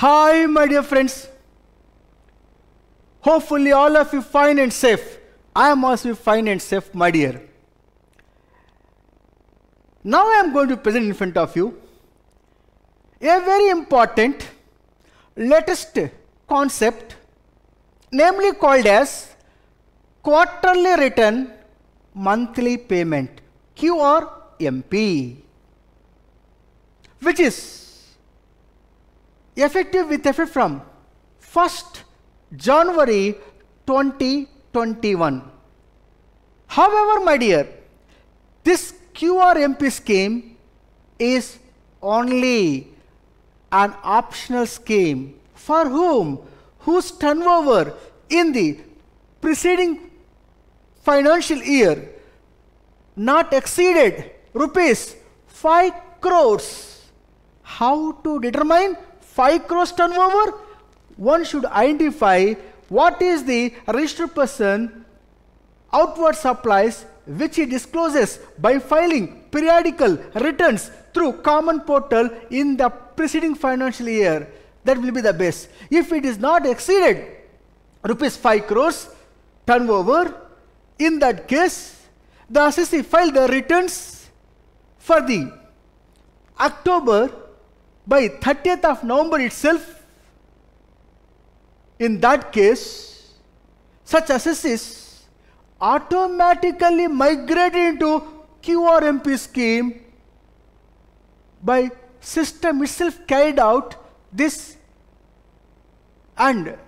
Hi, my dear friends. Hopefully, all of you fine and safe. I am also fine and safe, my dear. Now, I am going to present in front of you a very important, latest concept, namely called as quarterly return monthly payment, QRMP, which is effective with effect from 1st January 2021. However, my dear, this QRMP scheme is only an optional scheme for whom? Whose turnover in the preceding financial year not exceeded rupees 5 crores. How to determine 5 crores turnover? One should identify what is the registered person outward supplies which he discloses by filing periodical returns through common portal in the preceding financial year. That will be the base. If it is not exceeded rupees 5 crores turnover, in that case the assessee filed the returns for the October by 30th of November itself. In that case, such assessees automatically migrate into QRMP scheme by system itself carried out this and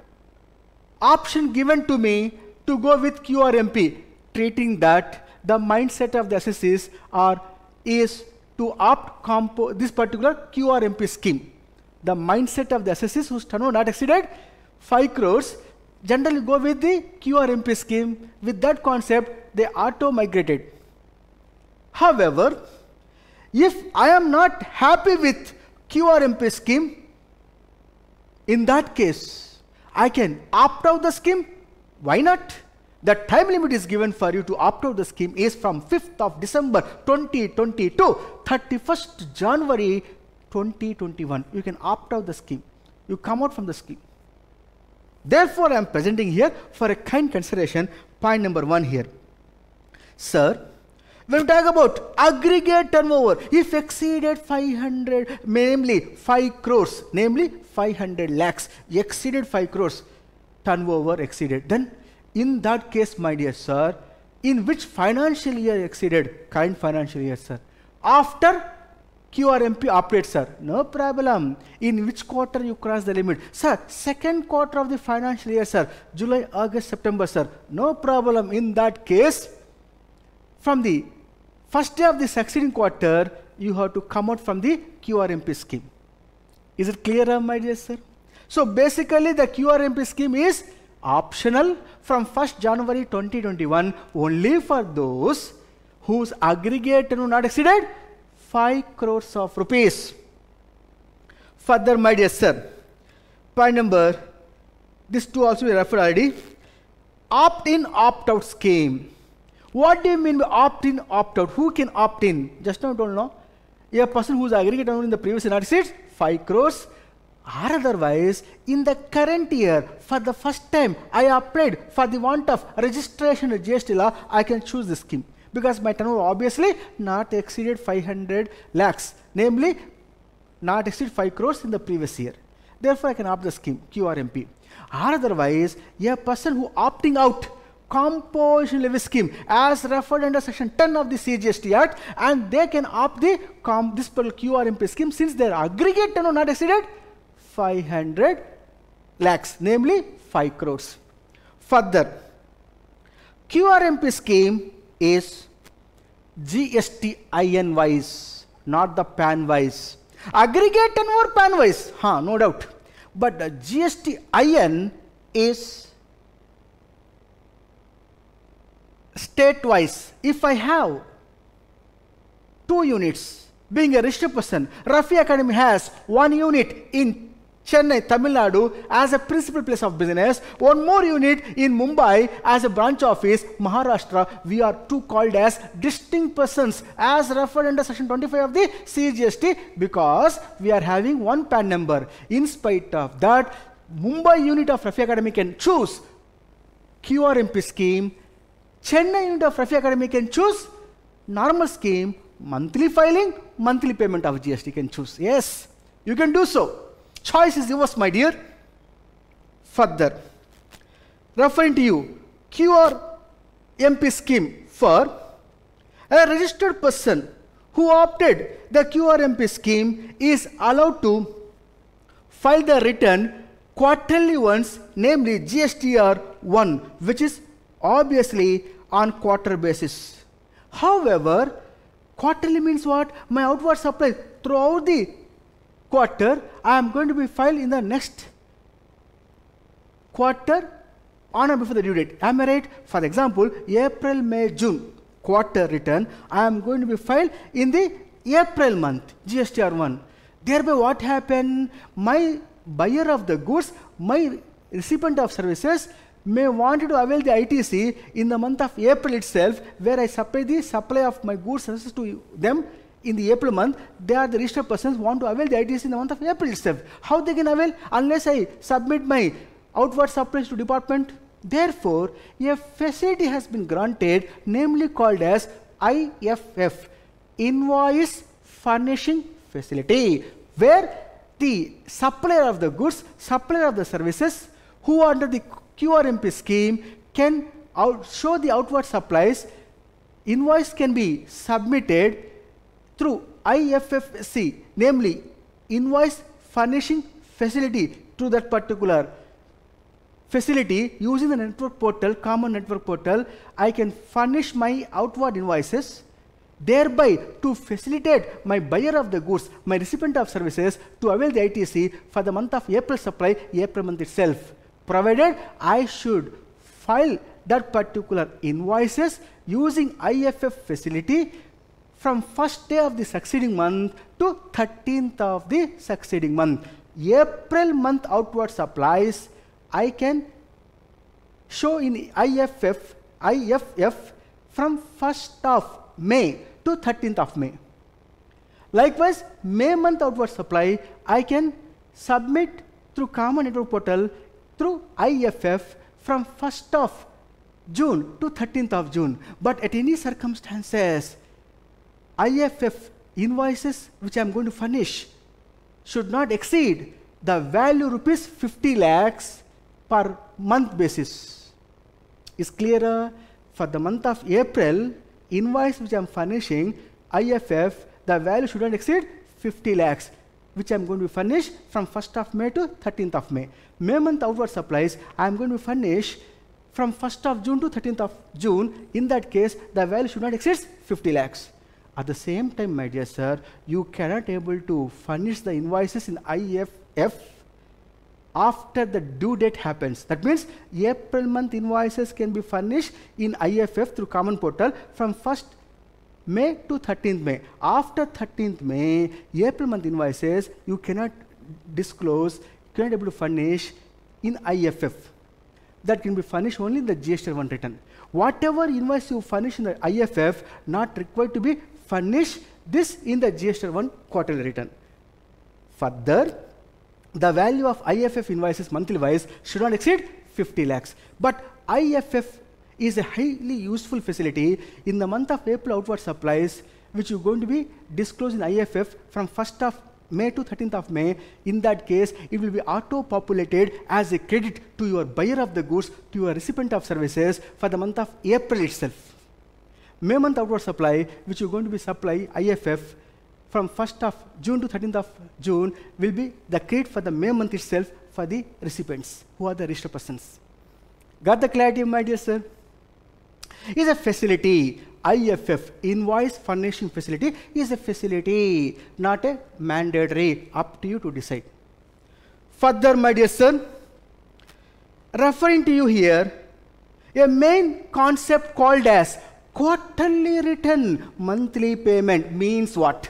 option given to me to go with QRMP, treating that the mindset of the assessees is to opt this particular QRMP scheme. The mindset of the assessees whose turnover not exceeded 5 crores generally go with the QRMP scheme. With that concept, they auto-migrated. However, if I am not happy with QRMP scheme, in that case, I can opt out the scheme. Why not? The time limit is given for you to opt out the scheme is from 5th of December 2020 to 31st January 2021. You can opt out the scheme. You come out from the scheme. Therefore, I am presenting here for a kind consideration point number 1 here. Sir, when we talk about aggregate turnover, if exceeded 500, namely 5 crores, namely 500 lakhs, exceeded 5 crores, turnover exceeded, then in that case, my dear sir, in which financial year exceeded? Current financial year, sir. After QRMP operates, sir. No problem. In which quarter you cross the limit? Sir, second quarter of the financial year, sir. July, August, September, sir. No problem. In that case, from the first day of the succeeding quarter, you have to come out from the QRMP scheme. Is it clear, my dear sir? So basically, the QRMP scheme is optional from 1st January 2021 only for those whose aggregate turnover not exceeded 5 crores of rupees. Further, my dear sir, point number, this two also we referred already, opt-in, opt-out scheme. What do you mean by opt-in, opt-out? Who can opt in? Just now I don't know. A person whose aggregate turnover in the previous year not exceeds 5 crores, or otherwise, in the current year, for the first time, I applied for the want of registration of GST law, I can choose this scheme. Because my turnover obviously not exceeded 500 lakhs, namely not exceed 5 crores in the previous year. Therefore, I can opt the scheme, QRMP. Or otherwise, a person who opting out composition levy scheme as referred under section 10 of the CGST Act, and they can opt the this particular QRMP scheme since their aggregate turnover not exceeded 500 lakhs, namely 5 crores. Further, QRMP scheme is GSTIN wise, not the PAN wise. Aggregate turnover PAN wise, no doubt. But the GSTIN is state wise. If I have 2 units, being a registered person, Rafi Academy has 1 unit in Chennai, Tamil Nadu as a principal place of business, one more unit in Mumbai as a branch office, Maharashtra. We are two called as distinct persons as referred under section 25 of the CGST because we are having one PAN number. In spite of that, Mumbai unit of Rafi Academy can choose QRMP scheme. Chennai unit of Rafi Academy can choose normal scheme, monthly filing, monthly payment of GST can choose. Yes, you can do so. Choice is yours, my dear. Further, referring to you, QRMP scheme for a registered person who opted the QRMP scheme is allowed to file the return quarterly once, namely GSTR 1, which is obviously on quarter basis. However, quarterly means what? My outward supply throughout the quarter, I am going to be filed in the next quarter on or before the due date. Am I right? For example, April, May, June quarter return, I am going to be filed in the April month, GSTR 1. Thereby what happened? My buyer of the goods, my recipient of services may want to avail the ITC in the month of April itself, where I supply the supply of my goods services to them in the April month. They are the registered persons want to avail the ITC in the month of April itself. How they can avail? Unless I submit my outward supplies to department. Therefore, a facility has been granted, namely called as IFF, Invoice Furnishing Facility, where the supplier of the goods, supplier of the services, who are under the QRMP scheme can show the outward supplies. Invoice can be submitted through IFFC, namely Invoice Furnishing Facility, to that particular facility using the network portal, common network portal. I can furnish my outward invoices, thereby to facilitate my buyer of the goods, my recipient of services to avail the ITC for the month of April supply, April month itself, provided I should file that particular invoices using IFF facility from first day of the succeeding month to 13th of the succeeding month. April month outward supplies I can show in IFF from 1st of May to 13th of May. Likewise, May month outward supply I can submit through common network portal through IFF from 1st of June to 13th of June. But at any circumstances, IFF invoices which I am going to furnish should not exceed the value rupees 50 lakhs per month basis. Is clearer? For the month of April, invoice which I am furnishing, IFF, the value should not exceed 50 lakhs, which I am going to furnish from 1st of May to 13th of May. May month outward supplies, I am going to furnish from 1st of June to 13th of June. In that case, the value should not exceed 50 lakhs. At the same time, my dear sir, you cannot able to furnish the invoices in IFF after the due date happens. That means April month invoices can be furnished in IFF through common portal from 1st May to 13th May. After 13th May, April month invoices you cannot disclose, cannot able to furnish in IFF. That can be furnished only in the GSTR 1 return. Whatever invoice you furnish in the IFF, not required to be furnished this in the GSTR 1 quarterly return. Further, the value of IFF invoices monthly wise should not exceed 50 lakhs. But IFF is a highly useful facility in the month of April outward supplies, which you're going to be disclosed in IFF from 1st of May to 13th of May. In that case, it will be auto-populated as a credit to your buyer of the goods, to your recipient of services for the month of April itself. May month outward supply, which you're going to be supply IFF from 1st of June to 13th of June, will be the credit for the May month itself for the recipients, who are the registered persons. Got the clarity, my dear sir? Is a facility. IFF, Invoice Furnishing Facility, is a facility, not a mandatory. Up to you to decide. Further, my dear son, referring to you here, a main concept called as quarterly return. Monthly payment means what?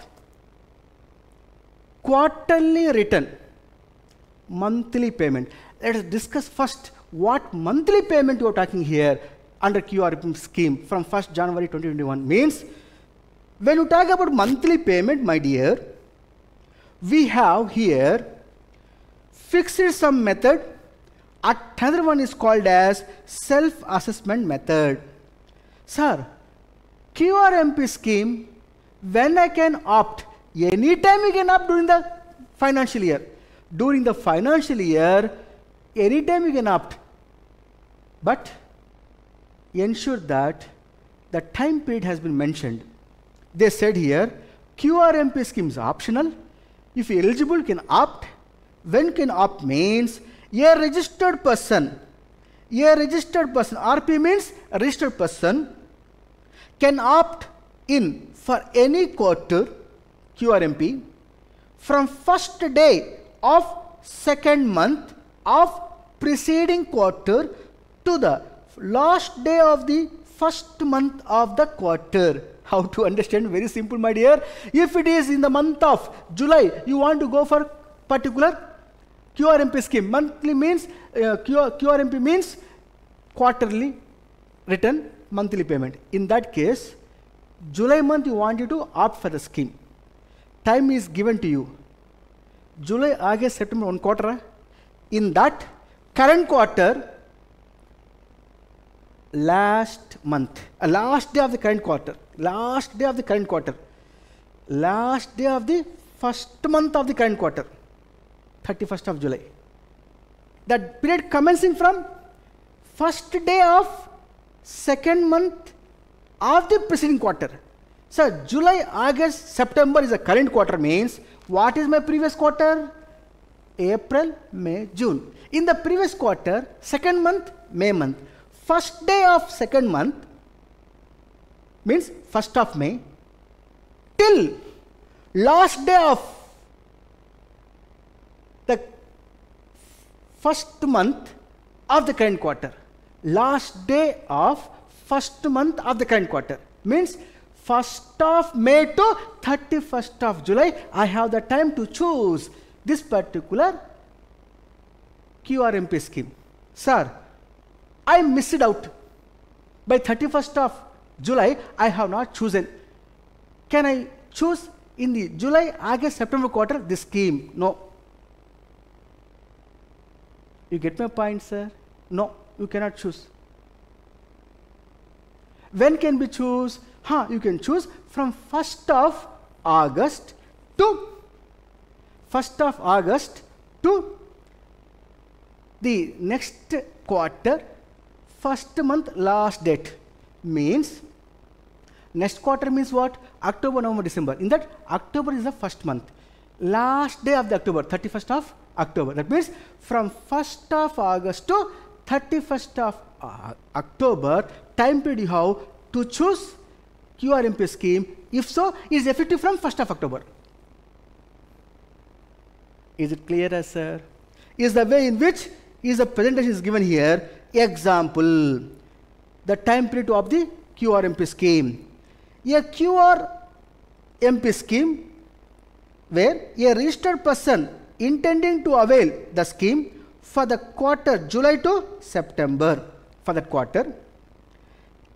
Quarterly return. monthly payment. Let us discuss first what monthly payment you are talking here under QRMP scheme from 1st January 2021 means. When you talk about monthly payment, my dear, we have here fixed sum method. Another one is called as self-assessment method. Sir, QRMP scheme, when I can opt, anytime you can opt during the financial year. During the financial year, anytime you can opt. But ensure that the time period has been mentioned. They said here, QRMP scheme is optional. If you are eligible, you can opt. When can opt means, a registered person, RP means a registered person, can opt in for any quarter, QRMP, from first day of second month of preceding quarter to the last day of the first month of the quarter. How to understand? Very simple, my dear. If it is in the month of July, you want to go for particular QRMP scheme. Monthly means, QRMP means quarterly return, monthly payment. In that case, July month you want you to opt for the scheme. Time is given to you. July, August, September, 1 quarter. In that current quarter, last month, last day of the current quarter, last day of the current quarter, last day of the first month of the current quarter, 31st of July. That period commencing from first day of second month of the preceding quarter. So July, August, September is the current quarter means, what is my previous quarter? April, May, June. In the previous quarter, second month, May month. First day of second month means 1st of May till last day of the first month of the current quarter. Last day of first month of the current quarter means 1st of May to 31st of July. I have the time to choose this particular QRMP scheme. Sir, I missed out. By 31st of July, I have not chosen. Can I choose in the July, August, September quarter this scheme? No. You get my point, sir? No, you cannot choose. When can we choose? You can choose from 1st of August to 1st of August to the next quarter, first month last date means, next quarter means what? October, November, December. In that, October is the first month. Last day of the October, 31st of October. That means from 1st of August to 31st of October, time period you have to choose QRMP scheme. If so, it is effective from 1st of October. Is it clear, sir? Is the way in which is the presentation is given here. Example, the time period of the QRMP scheme. A QRMP scheme where a registered person intending to avail the scheme for the quarter July to September, for that quarter,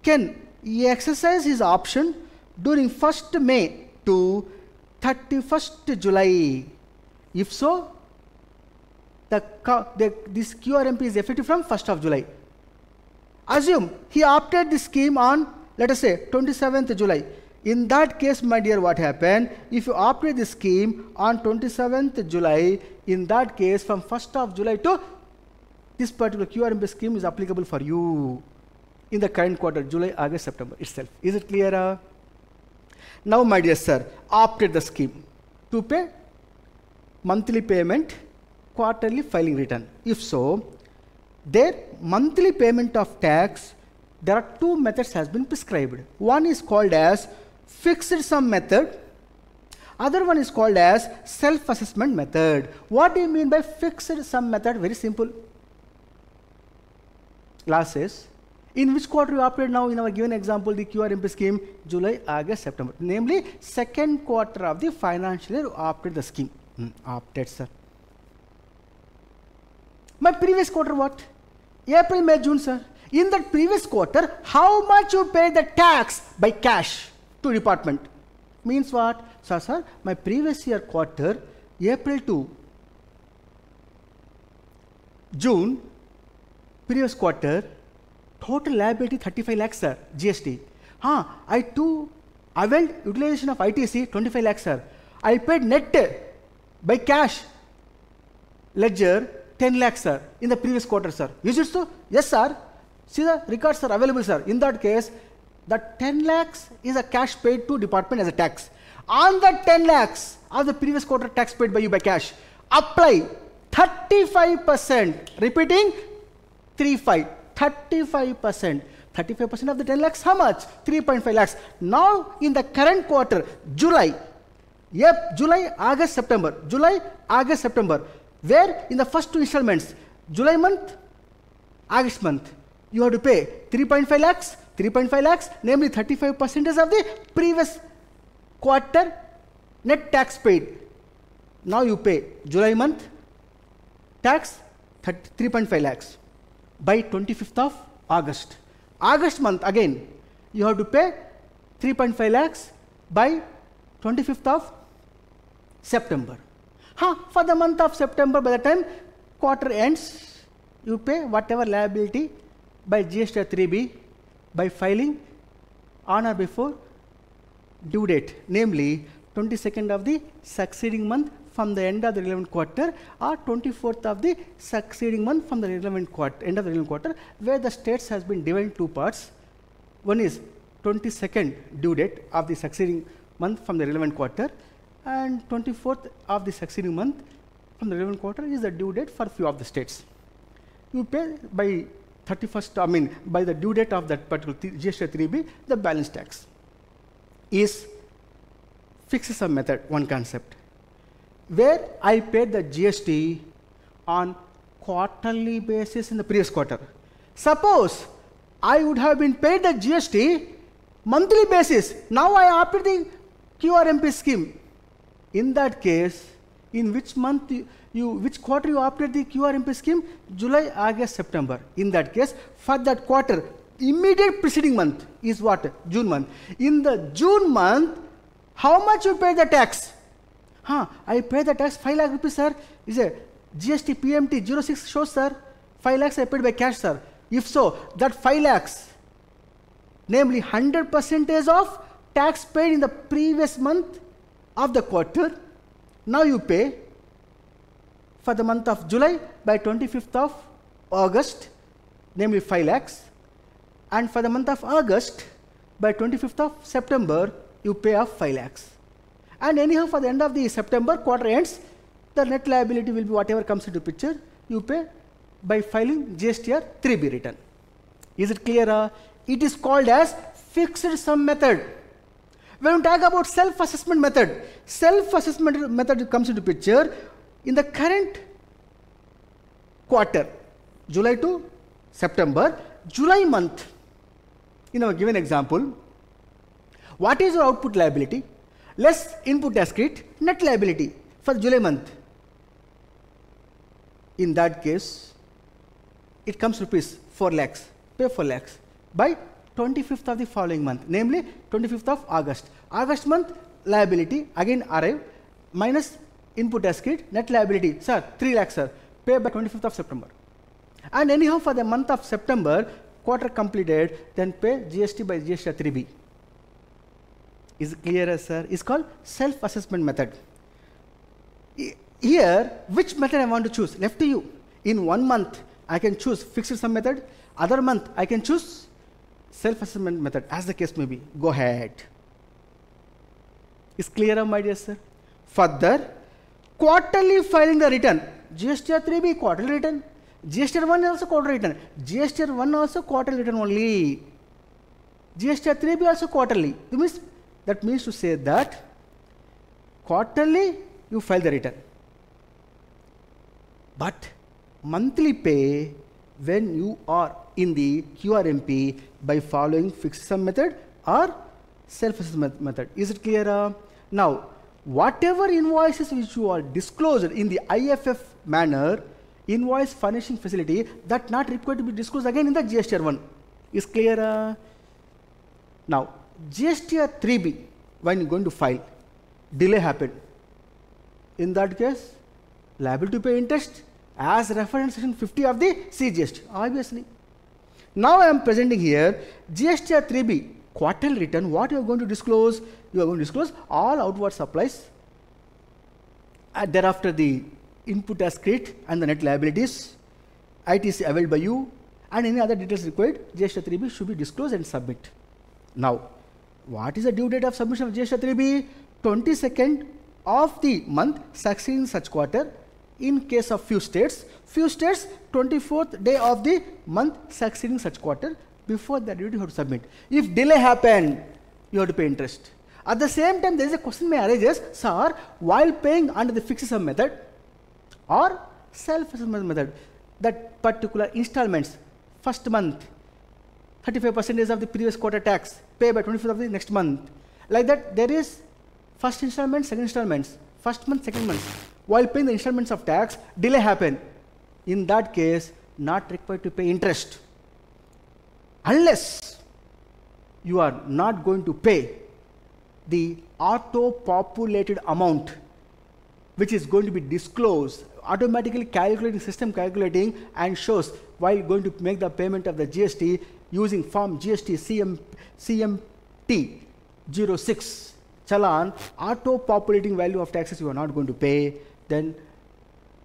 can exercise his option during 1st May to 31st July. If so, this QRMP is effective from 1st of July. Assume he opted the scheme on, let us say, 27th July. In that case, my dear, what happened? If you opted the scheme on 27th July, in that case, from 1st of July to this particular QRMP scheme is applicable for you in the current quarter, July, August, September itself. Is it clear? Now, my dear sir, opted the scheme to pay monthly payment, quarterly filing return. If so, their monthly payment of tax, there are two methods has been prescribed. One is called as fixed sum method. Other one is called as self-assessment method. What do you mean by fixed sum method? Very simple. Last says, in which quarter you opted now in our given example, the QRMP scheme, July, August, September. Namely, second quarter of the financial year you opted the scheme. Opted, sir. My previous quarter what? April, May, June, sir. In that previous quarter, how much you paid the tax by cash to department? Means what? Sir, my previous year quarter, April to June, previous quarter, total liability 35 lakhs, sir, GST. I too availed utilization of ITC 25 lakhs, sir. I paid net by cash ledger 10 lakhs, sir, in the previous quarter, sir. Is it so? Yes, sir. See, the records are available, sir. In that case, the 10 lakhs is a cash paid to department as a tax. On the 10 lakhs of the previous quarter tax paid by you by cash, apply 35%. Repeating, 35%. 35% of the 10 lakhs, how much? 3.5 lakhs. Now, in the current quarter, July, August, September. July, August, September. Where in the first two installments, July month, August month, you have to pay 3.5 lakhs, namely 35% of the previous quarter net tax paid. Now you pay July month tax 3.5 lakhs by 25th of August. August month again, you have to pay 3.5 lakhs by 25th of September. For the month of September, by the time quarter ends, you pay whatever liability by GST 3B by filing on or before due date, namely 22nd of the succeeding month from the end of the relevant quarter or 24th of the succeeding month from the relevant quarter, end of the relevant quarter, where the states has been divided in two parts. One is 22nd due date of the succeeding month from the relevant quarter, and 24th of the succeeding month from the relevant quarter is the due date for few of the states. You pay by 31st, by the due date of that particular GST 3B, the balance tax. Is fixed sum method, one concept, where I paid the GST on quarterly basis in the previous quarter. Suppose I would have been paid the GST monthly basis. Now I opted the QRMP scheme. In that case, in which month which quarter you opted the QRMP scheme? July, August, September. In that case, for that quarter, immediate preceding month is what? June month. In the June month, how much you pay the tax? I pay the tax 5 lakh rupees, sir. Is a GST PMT 06 shows, sir. 5 lakhs I paid by cash, sir. If so, that 5 lakhs, namely 100% of tax paid in the previous month of the quarter, now you pay for the month of July by 25th of August, namely 5 lakhs, and for the month of August by 25th of September, you pay off 5 lakhs. And anyhow, for the end of the September quarter ends, the net liability will be whatever comes into picture, you pay by filing GSTR 3B return. Is it clear? It is called as fixed sum method. When we talk about self-assessment method comes into picture in the current quarter, July to September. July month, in our given example, what is your output liability? Less input tax credit, net liability for July month. In that case, it comes rupees 4 lakhs, pay 4 lakhs by 25th of the following month, namely 25th of August. August month liability again arrive minus input tax credit, net liability, sir, 3 lakhs, sir, pay by 25th of September. And anyhow, for the month of September, quarter completed, then pay GST by GST 3B. Is it clear, sir? It's called self-assessment method. Here, which method I want to choose? Left to you. In 1 month, I can choose fixed sum method. Other month, I can choose self-assessment method, as the case may be. Go ahead. Is clear, my dear sir? Further, quarterly filing the return. GSTR 3B, quarterly return. GSTR 1 also quarterly return. GSTR 1 also quarterly return only. GSTR 3B also quarterly. That means to say that quarterly you file the return. But monthly pay when you are in the QRMP by following fixed sum method or self-assessment method. Is it clear? Now, whatever invoices which you are disclosed in the IFF manner invoice furnishing facility that not required to be disclosed again in the GSTR 1. Is clear? Now, GSTR 3B, when you're going to file, delay happened. In that case, liable to pay interest as referred in section 50 of the CGST, obviously. Now I am presenting here GSTR 3B, quarterly return. What you are going to disclose? You are going to disclose all outward supplies, and thereafter the input as credit and the net liabilities, ITC availed by you, and any other details required. GSTR 3B should be disclosed and submit. Now, what is the due date of submission of GSTR 3B? 22nd of the month succeeding such quarter. In case of few states, 24th day of the month succeeding such quarter. Before that due, you have to submit. If delay happened, you have to pay interest. At the same time, there is a question may arise, sir, while paying under the fixed sum method or self-assessment method, that particular installments, first month, 35% of the previous quarter tax, pay by 25th of the next month. Like that, there is first installment, second installments, first month, second month. While paying the installments of tax, delay happen. In that case, not required to pay interest. Unless you are not going to pay the auto-populated amount, which is going to be disclosed, automatically calculating, system calculating, and shows while going to make the payment of the GST using form GST CMT 06 Chalan, auto-populating value of taxes you are not going to pay, then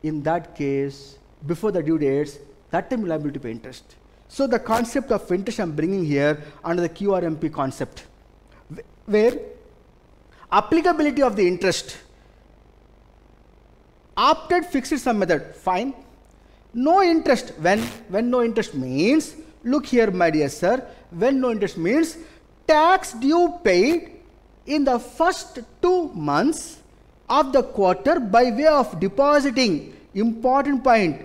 in that case, before the due dates, that time you are liable to pay interest. So the concept of interest I am bringing here under the QRMP concept, where applicability of the interest, opted fixed sum method, fine. No interest, when no interest means, look here my dear sir, when no interest means tax due paid in the first 2 months of the quarter by way of depositing, important point,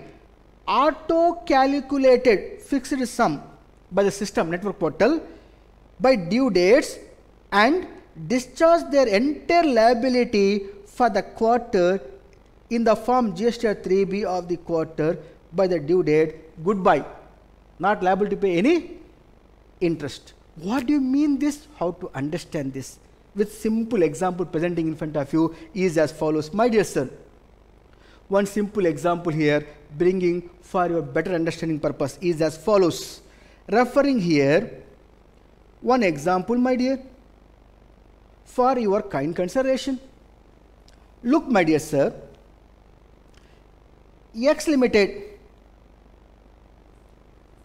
auto calculated fixed sum by the system network portal by due dates and discharge their entire liability for the quarter in the form GSTR 3B of the quarter by the due date, goodbye. Not liable to pay any interest. What do you mean this? How to understand this? With simple example presenting in front of you is as follows. My dear sir, one simple example here bringing for your better understanding purpose is as follows. Referring here one example, my dear, for your kind consideration. Look my dear sir, X Limited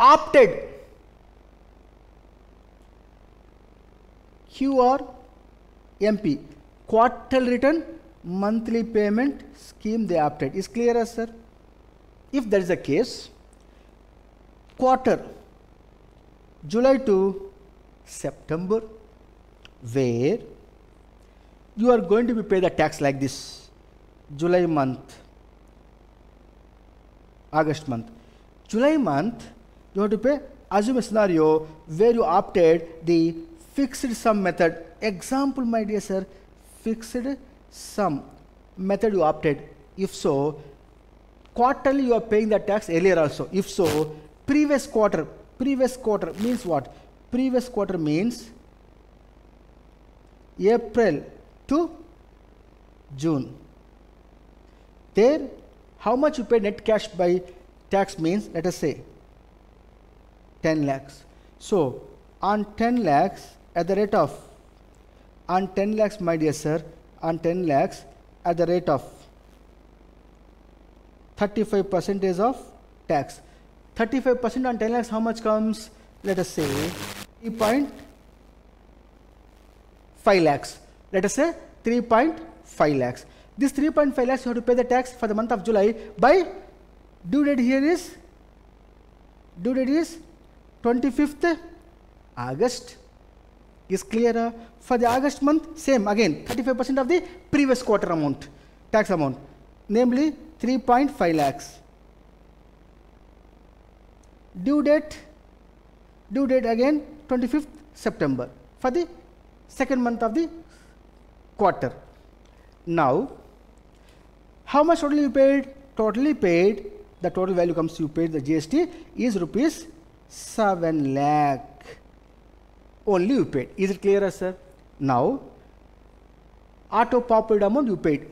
opted QRMP, quarterly return, monthly payment scheme they opted. Is clear, sir? If there is a case, quarter, July to September, where you are going to be paid the tax like this, July month, August month. July month, you have to pay, assume a scenario where you opted the fixed sum method. Example, my dear sir, fixed sum method you opted. If so, quarterly you are paying the tax earlier also. If so, previous quarter means what? Previous quarter means April to June. There, how much you pay net cash by tax means, let us say, 10 lakhs. So, on 10 lakhs at the rate of, on 10 lakhs, my dear sir, on 10 lakhs at the rate of 35% of tax. 35% on 10 lakhs, how much comes? Let us say 3.5 lakhs. Let us say 3.5 lakhs. This 3.5 lakhs you have to pay the tax for the month of July by due date here is 25th August. Is clear? For the August month, same again 35% of the previous quarter amount, tax amount, namely 3.5 lakhs. Due date again 25th September for the second month of the quarter. Now, how much totally paid? Totally paid the total value comes, you paid the GST is rupees 7 lakh. Only you paid. Is it clear, sir? Now, auto populated amount you paid.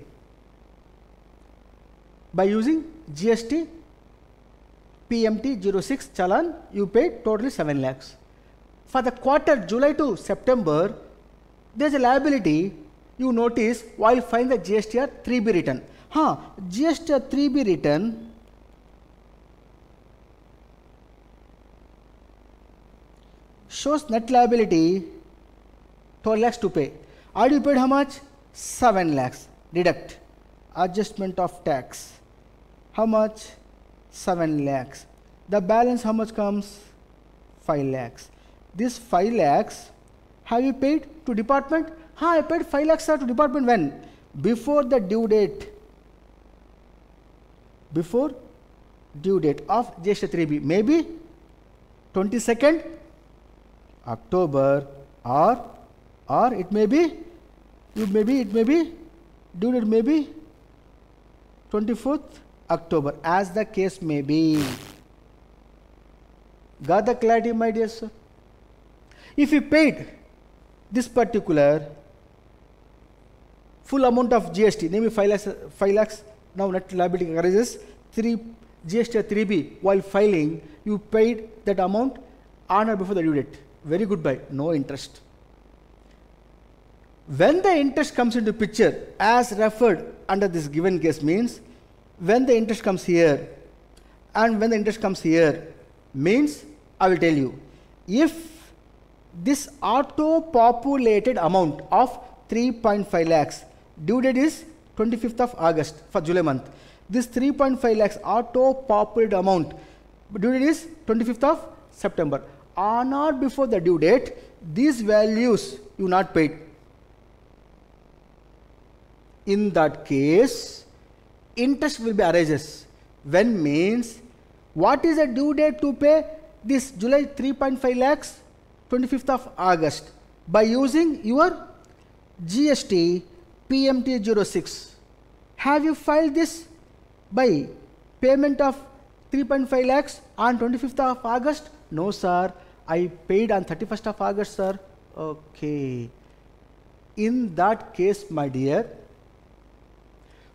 By using GST PMT 06 challan, you paid totally 7 lakhs. For the quarter July to September, there is a liability. You notice while filing the GSTR 3B return. GSTR 3B return shows net liability 12 lakhs to pay. Already you paid how much? 7 lakhs. Deduct. Adjustment of tax. How much? 7 lakhs. The balance how much comes? 5 lakhs. This 5 lakhs have you paid to department? I paid 5 lakhs to department when? Before the due date. Before due date of GST 3B. Maybe 22nd October or it may be due date may be 24th October, as the case may be. Got the clarity, my dear sir? If you paid this particular full amount of GST, namely 5 lakhs, now net liability arises, GST 3B, while filing, you paid that amount on or before the due date. Very good buy, no interest. When the interest comes into picture, as referred under this given case, means when the interest comes here and when the interest comes here, means I will tell you, if this auto-populated amount of 3.5 lakhs, due date is 25th of August for July month. This 3.5 lakhs auto-populated amount, due date is 25th of September. On or before the due date, these values you not paid. In that case, interest will be arises. When means, what is the due date to pay this July 3.5 lakhs? 25th of August. By using your GST PMT 06. Have you filed this by payment of 3.5 lakhs on 25th of August? No, sir. I paid on 31st of August, sir. Okay. In that case, my dear,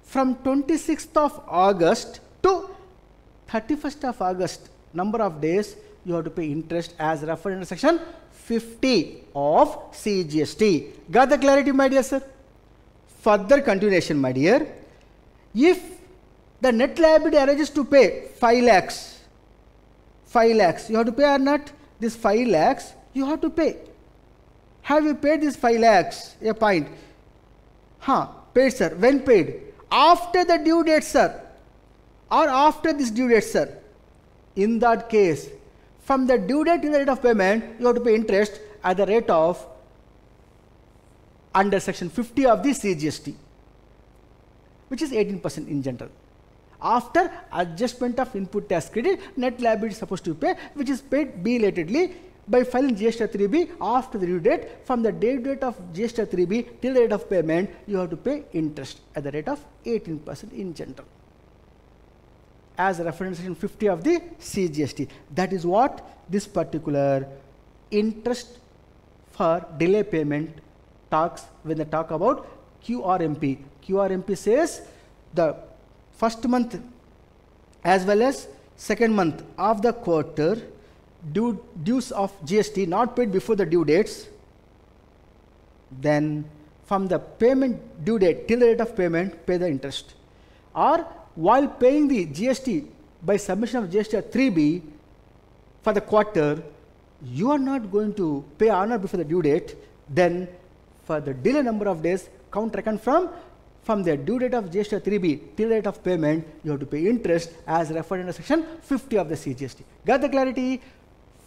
from 26th of August to 31st of August, number of days you have to pay interest as referred in section 50 of CGST. Got the clarity, my dear sir? Further continuation, my dear. If the net liability arises to pay 5 lakhs, you have to pay or not? This 5 lakhs you have to pay. Have you paid this 5 lakhs? A point. Paid, sir. When paid? After the due date, sir. Or after this due date, sir. In that case, from the due date to the rate of payment, you have to pay interest at the rate of under section 50 of the CGST, which is 18% in general. After adjustment of input tax credit, net liability is supposed to pay, which is paid belatedly by filing GST 3B after the due date. From the date of GST 3B till the rate of payment, you have to pay interest at the rate of 18% in general, as reference section 50 of the CGST. That is what this particular interest for delay payment talks when they talk about QRMP. QRMP says the first month as well as second month of the quarter dues of GST not paid before the due dates, then from the payment due date till the date of payment, pay the interest. Or while paying the GST by submission of GST 3B for the quarter, you are not going to pay on or before the due date, then for the delay number of days, count reckon from the due date of GST 3B till the date of payment, you have to pay interest as referred in section 50 of the CGST. Got the clarity?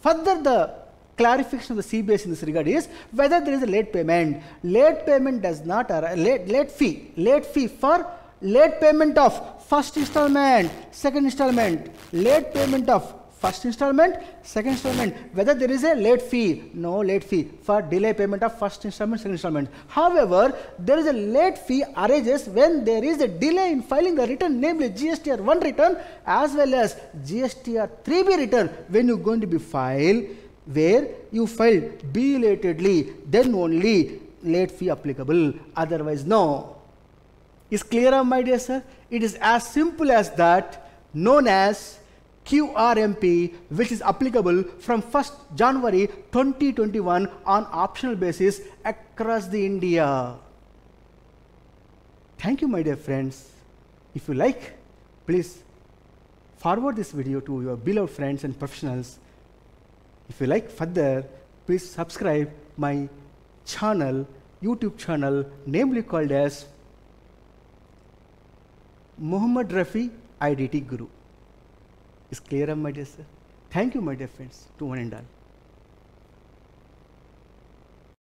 Further, the clarification of the CBS in this regard is whether there is a late payment. Late payment does not late fee for late payment of first installment, second installment, late payment of first installment, second installment. Whether there is a late fee, no late fee for delay payment of first installment, second installment. However, there is a late fee arises when there is a delay in filing the return, namely GSTR 1 return as well as GSTR 3B return when you are going to be filed, where you filed belatedly, then only late fee applicable, otherwise no. Is clear, my dear sir? It is as simple as that, known as QRMP, which is applicable from 1st January 2021 on optional basis across the India. Thank you, my dear friends. If you like, please forward this video to your beloved friends and professionals. If you like further, please subscribe my channel, YouTube channel, namely called as Muhammad Rafi IDT Guru. Is clear, my dear sir? Thank you, my dear friends, to one and all.